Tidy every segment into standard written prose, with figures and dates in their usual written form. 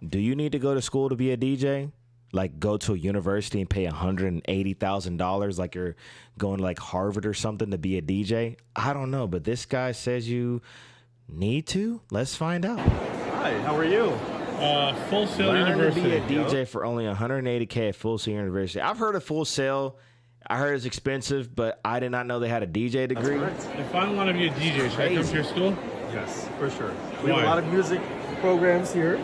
Do you need to go to school to be a DJ? Like go to a university and pay $180,000 like you're going to like Harvard or something to be a DJ? I don't know, but this guy says you need to. Let's find out. Hi, how are you? Full Sail University. To be a DJ for only $180K at Full Sail University. I've heard of Full Sail. I heard it's expensive, but I did not know they had a DJ degree. If I want to be a DJ, should I come to your school? Yes, for sure. We have a lot of music programs here.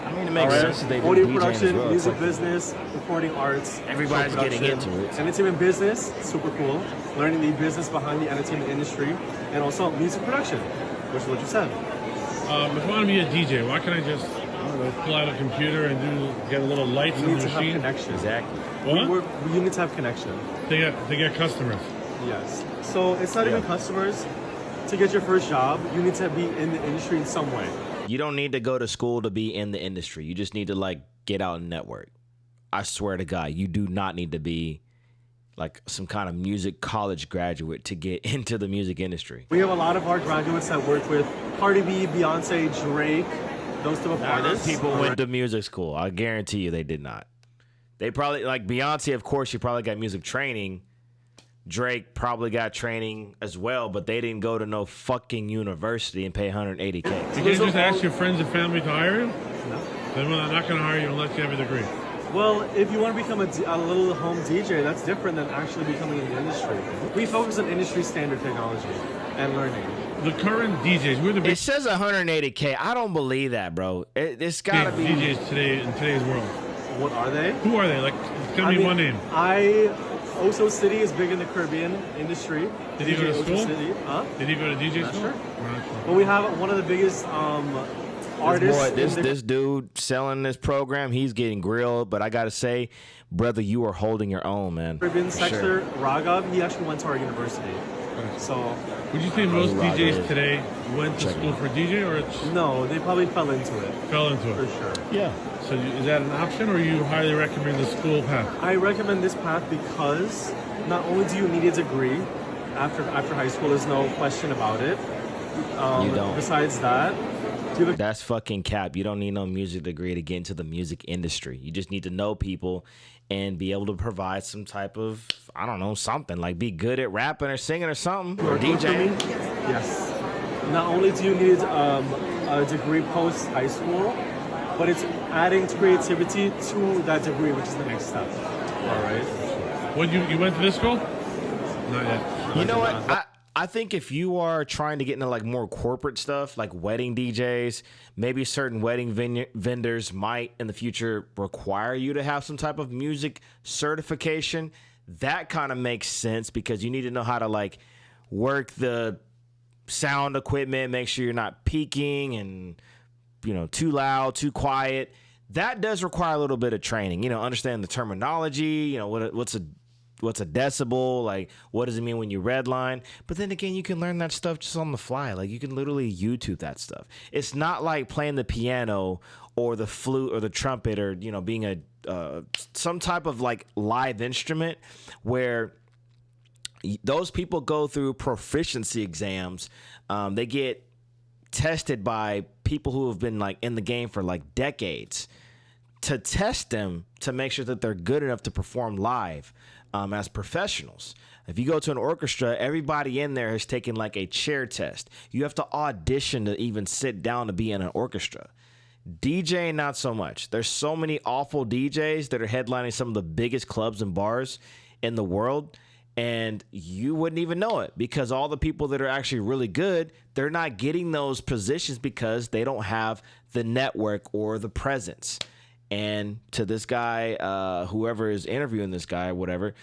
I mean, it makes sense that they do audio DJing production, as well. music like business, recording arts. everybody's getting into it. And it's even business, super cool. Learning the business behind the entertainment industry, and also music production, which is what you said. If I want to be a DJ, why can't I just pull out a computer and get a little lights on the machine? You need to have connection. Exactly. What? You need to have connection. They get customers. Yes. So it's not even customers. To get your first job, you need to be in the industry in some way. You don't need to go to school to be in the industry. You just need to like get out and network. I swear to God, you do not need to be like some kind of music college graduate to get into the music industry. We have a lot of our graduates that work with Cardi B, Beyonce, Drake, those type of artists. Those people went to music school. I guarantee you they did not. They probably, like Beyonce, of course, she probably got music training. Drake probably got training as well, but they didn't go to no fucking university and pay $180K. You can't just ask your friends and family to hire you? No. Then they're not going to hire you unless you have a degree. Well, if you want to become a little home DJ, that's different than actually becoming in the industry. We focus on industry standard technology and learning. The current DJs, we're the big... It says $180K. I don't believe that, bro. It's got to be... DJs today in today's world. What are they? Who are they? Like, tell me one name. Oso City is big in the Caribbean industry. Did he go to school? City. Huh? Did he go to DJ school? Sure. Well, we have one of the biggest artists. This dude selling this program, he's getting grilled. But I gotta say, brother, you are holding your own, man. Caribbean sector, Raghav, he actually went to our university. So, would you think most DJs today went to school for DJ, or no? They probably fell into it. Fell into it for sure. Yeah. So is that an option, or you highly recommend the school path? I recommend this path because not only do you need a degree after high school, there's no question about it. You don't. Besides that, that's fucking cap. You don't need no music degree to get into the music industry. You just need to know people and be able to provide some type of, I don't know, something. Like be good at rapping or singing or something. Or DJing. Yes. Not only do you need a degree post high school, but it's adding creativity to that degree, which is the next step. All right. When you went to this school? Not yet. You know what? I think if you are trying to get into like more corporate stuff, like wedding DJs, maybe certain wedding vendors might in the future require you to have some type of music certification. That kind of makes sense because you need to know how to like work the sound equipment, make sure you're not peaking and, you know, too loud, too quiet. That does require a little bit of training, you know, understand the terminology, you know, what's a decibel, like what does it mean when you redline? But then again, you can learn that stuff just on the fly. Like you can literally YouTube that stuff. It's not like playing the piano or the flute or the trumpet or, you know, being a some type of like live instrument where those people go through proficiency exams. They get tested by people who have been like in the game for like decades to test them to make sure that they're good enough to perform live as professionals. If you go to an orchestra, everybody in there has taken like a chair test. You have to audition to even sit down to be in an orchestra. DJing, not so much. There's so many awful DJs that are headlining some of the biggest clubs and bars in the world, and you wouldn't even know it because all the people that are actually really good, they're not getting those positions because they don't have the network or the presence. And to this guy, whoever is interviewing this guy or whatever,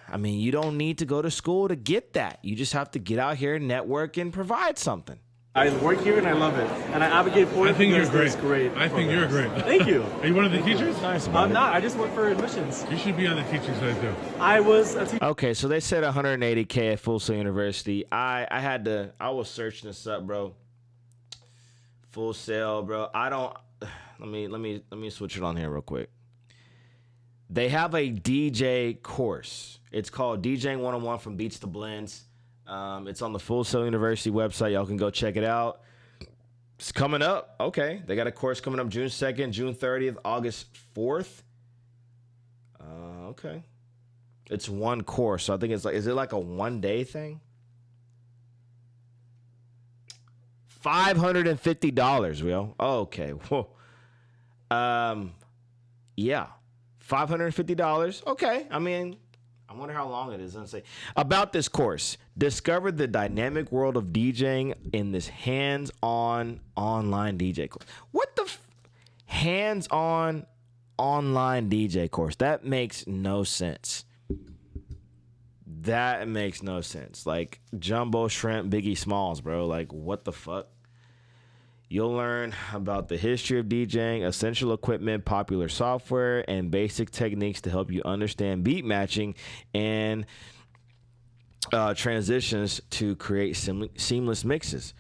I mean, you don't need to go to school to get that. You just have to get out here, network, and provide something. I work here and I love it, and I advocate for it. I think you're great. I think you're great. Thank you. Are you one of the teachers? Nice. I'm not. I just work for admissions. You should be on the teaching side too. I was a teacher. Okay, so they said 180K at Full Sail University. I was searching this up, bro. Full Sail, bro. Let me switch it on here real quick. They have a DJ course. It's called DJing 101 from Beats to Blends. It's on the Full Sail University website. Y'all can go check it out. It's coming up. Okay. They got a course coming up June 2nd, June 30th, August 4th. Okay. It's one course. So I think it's like, is it like a 1-day thing? $550, Will. Okay. Whoa. Yeah. $550. Okay. I mean, I wonder how long it is. Let's say about this course. Discover the dynamic world of DJing in this hands-on online DJ course. What the hands-on online DJ course? That makes no sense. That makes no sense. Like Jumbo Shrimp, Biggie Smalls, bro. Like, what the fuck? You'll learn about the history of DJing, essential equipment, popular software, and basic techniques to help you understand beat matching and transitions to create seamless mixes.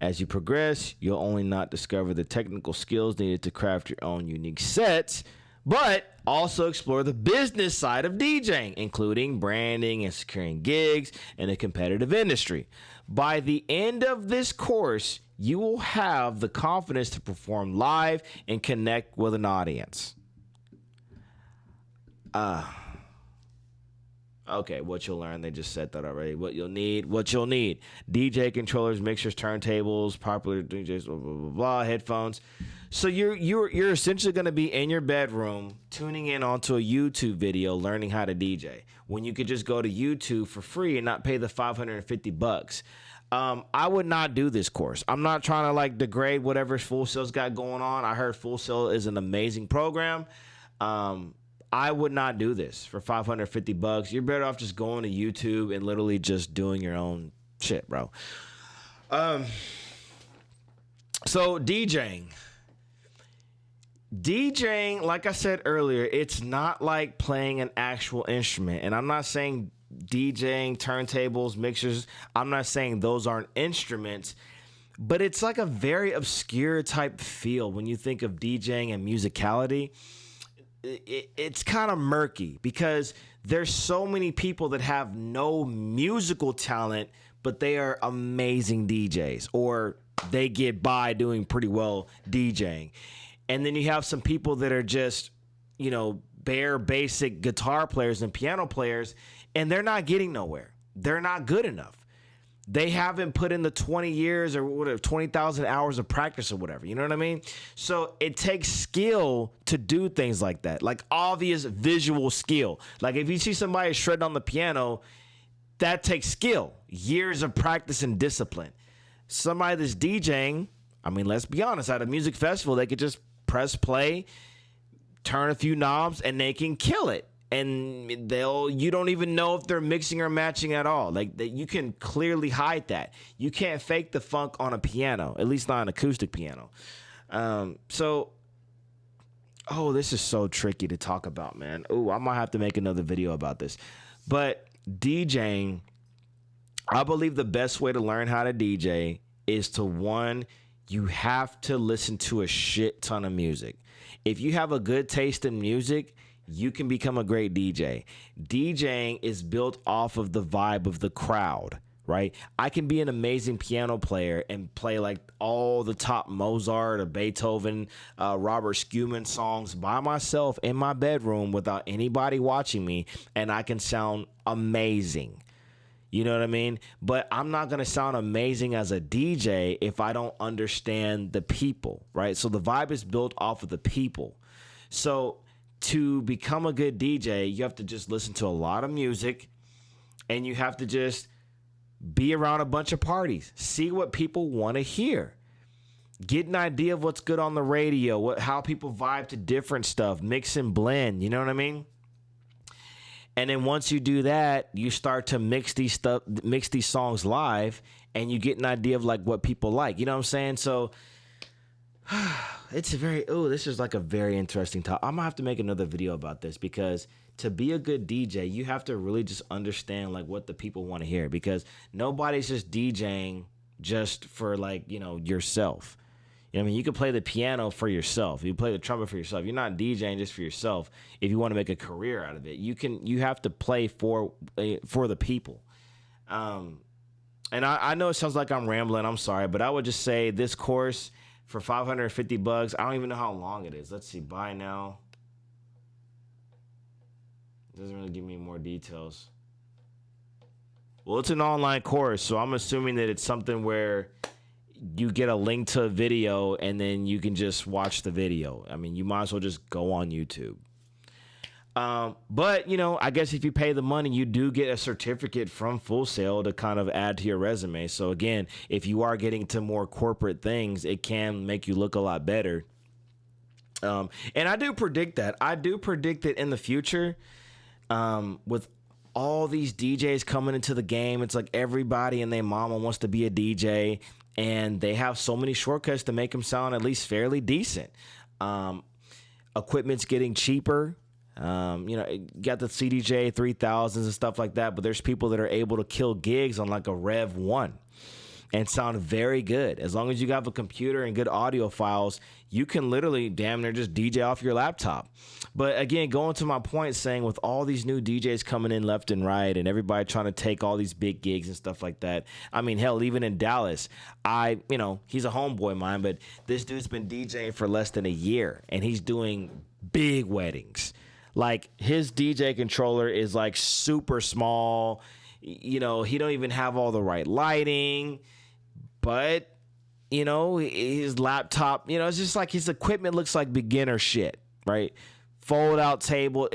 As you progress, you'll only not discover the technical skills needed to craft your own unique sets, but also explore the business side of DJing, including branding and securing gigs in a competitive industry. By the end of this course, you will have the confidence to perform live and connect with an audience. Okay, what you'll learn, they just said that already. What you'll need. DJ controllers, mixers, turntables, popular DJs, blah, blah, blah, blah, headphones. So you're essentially going to be in your bedroom tuning in onto a YouTube video learning how to DJ when you could just go to YouTube for free and not pay the $550. I would not do this course. I'm not trying to like degrade whatever Full Sail's got going on. I heard Full Sail is an amazing program. I would not do this for $550. You're better off just going to YouTube and literally just doing your own shit, bro. So DJing, like I said earlier, it's not like playing an actual instrument. And I'm not saying DJing, turntables, mixers, I'm not saying those aren't instruments, but it's like a very obscure type feel when you think of DJing and musicality. It's kind of murky because there's so many people that have no musical talent, but they are amazing DJs, or they get by doing pretty well DJing. And then you have some people that are just, bare basic guitar players and piano players, and they're not getting nowhere. They're not good enough. They haven't put in the 20 years or whatever, 20,000 hours of practice or whatever. You know what I mean? So it takes skill to do things like that, like obvious visual skill. Like if you see somebody shredding on the piano, that takes skill, years of practice and discipline. Somebody that's DJing, I mean, let's be honest, at a music festival, they could just press play, turn a few knobs, and they can kill it. And you don't even know if they're mixing or matching at all. Like you can clearly hide that. You can't fake the funk on a piano, at least not an acoustic piano. This is so tricky to talk about, man. Oh, I might have to make another video about this. But DJing, I believe the best way to learn how to DJ is to, one, you have to listen to a shit ton of music. If you have a good taste in music, you can become a great DJ. DJing is built off of the vibe of the crowd, right? I can be an amazing piano player and play like all the top Mozart or Beethoven, Robert Schumann songs by myself in my bedroom without anybody watching me, and I can sound amazing. You know what I mean? But I'm not going to sound amazing as a DJ if I don't understand the people, right? So the vibe is built off of the people. So to become a good DJ, you have to just listen to a lot of music, and you have to just be around a bunch of parties. See what people want to hear. Get an idea of what's good on the radio, how people vibe to different stuff, mix and blend, you know what I mean? And then once you do that, you start to mix these songs live, and you get an idea of like what people like. You know what I'm saying? So this is like a very interesting topic. I'm gonna have to make another video about this, because to be a good DJ, you have to really just understand like what the people want to hear, because nobody's just DJing just for like, yourself. You know what I mean? You can play the piano for yourself. You play the trumpet for yourself. You're not DJing just for yourself. If you want to make a career out of it, you have to play for the people. And I know it sounds like I'm rambling. I'm sorry, but I would just say this course, for $550. I don't even know how long it is. Let's see. Buy now. Doesn't really give me more details. Well, it's an online course, so I'm assuming that it's something where you get a link to a video and then you can just watch the video. I mean, you might as well just go on YouTube. But, you know, I guess if you pay the money, you do get a certificate from Full Sail to kind of add to your resume. So, again, if you are getting to more corporate things, it can make you look a lot better. And I do predict that. I do predict that in the future, with all these DJs coming into the game, it's like everybody and their mama wants to be a DJ, and they have so many shortcuts to make them sound at least fairly decent. Equipment's getting cheaper. You know, you got the CDJ 3000s and stuff like that, but there's people that are able to kill gigs on like a Rev 1 and sound very good. As long as you have a computer and good audio files, you can literally damn near just DJ off your laptop. But again, going to my point, saying with all these new DJs coming in left and right and everybody trying to take all these big gigs and stuff like that. I mean, hell, even in Dallas, you know, he's a homeboy of mine, but this dude's been DJing for less than a year and he's doing big weddings. Like, his DJ controller is like super small. You know, he don't even have all the right lighting. But, you know, his laptop, you know, it's just like his equipment looks like beginner shit, right? Fold out table.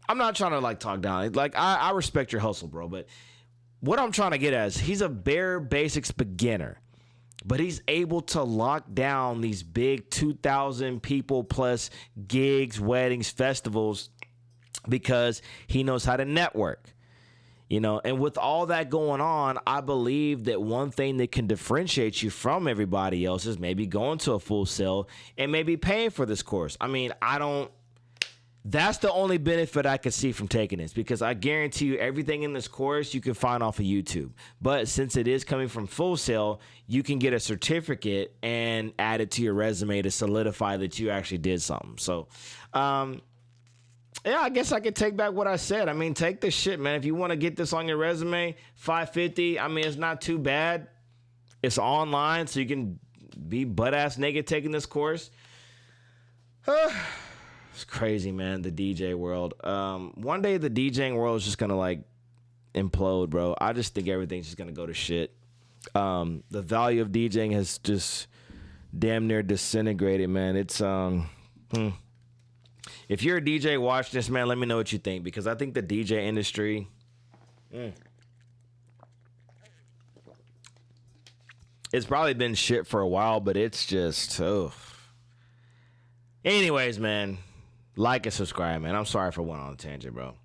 I'm not trying to like talk down. Like, I respect your hustle, bro. But what I'm trying to get at is he's a bare basics beginner. But he's able to lock down these big 2,000 people plus gigs, weddings, festivals, because he knows how to network. You know, and with all that going on, I believe that one thing that can differentiate you from everybody else is maybe going to a Full Sail and maybe paying for this course. I mean, that's the only benefit I could see from taking this, because I guarantee you everything in this course you can find off of YouTube. But since it is coming from Full Sail, you can get a certificate and add it to your resume to solidify that you actually did something. So, yeah, I guess I could take back what I said. I mean, take this shit, man. If you want to get this on your resume, $550, I mean, it's not too bad. It's online, so you can be butt-ass naked taking this course. It's crazy, man, the DJ world. One day the DJing world is just going to, like, implode, bro. I just think everything's just going to go to shit. The value of DJing has just damn near disintegrated, man. It's, If you're a DJ watching this, man, let me know what you think, because I think the DJ industry, it's probably been shit for a while, but it's just, Anyways, man, like and subscribe, man. I'm sorry for going on a tangent, bro.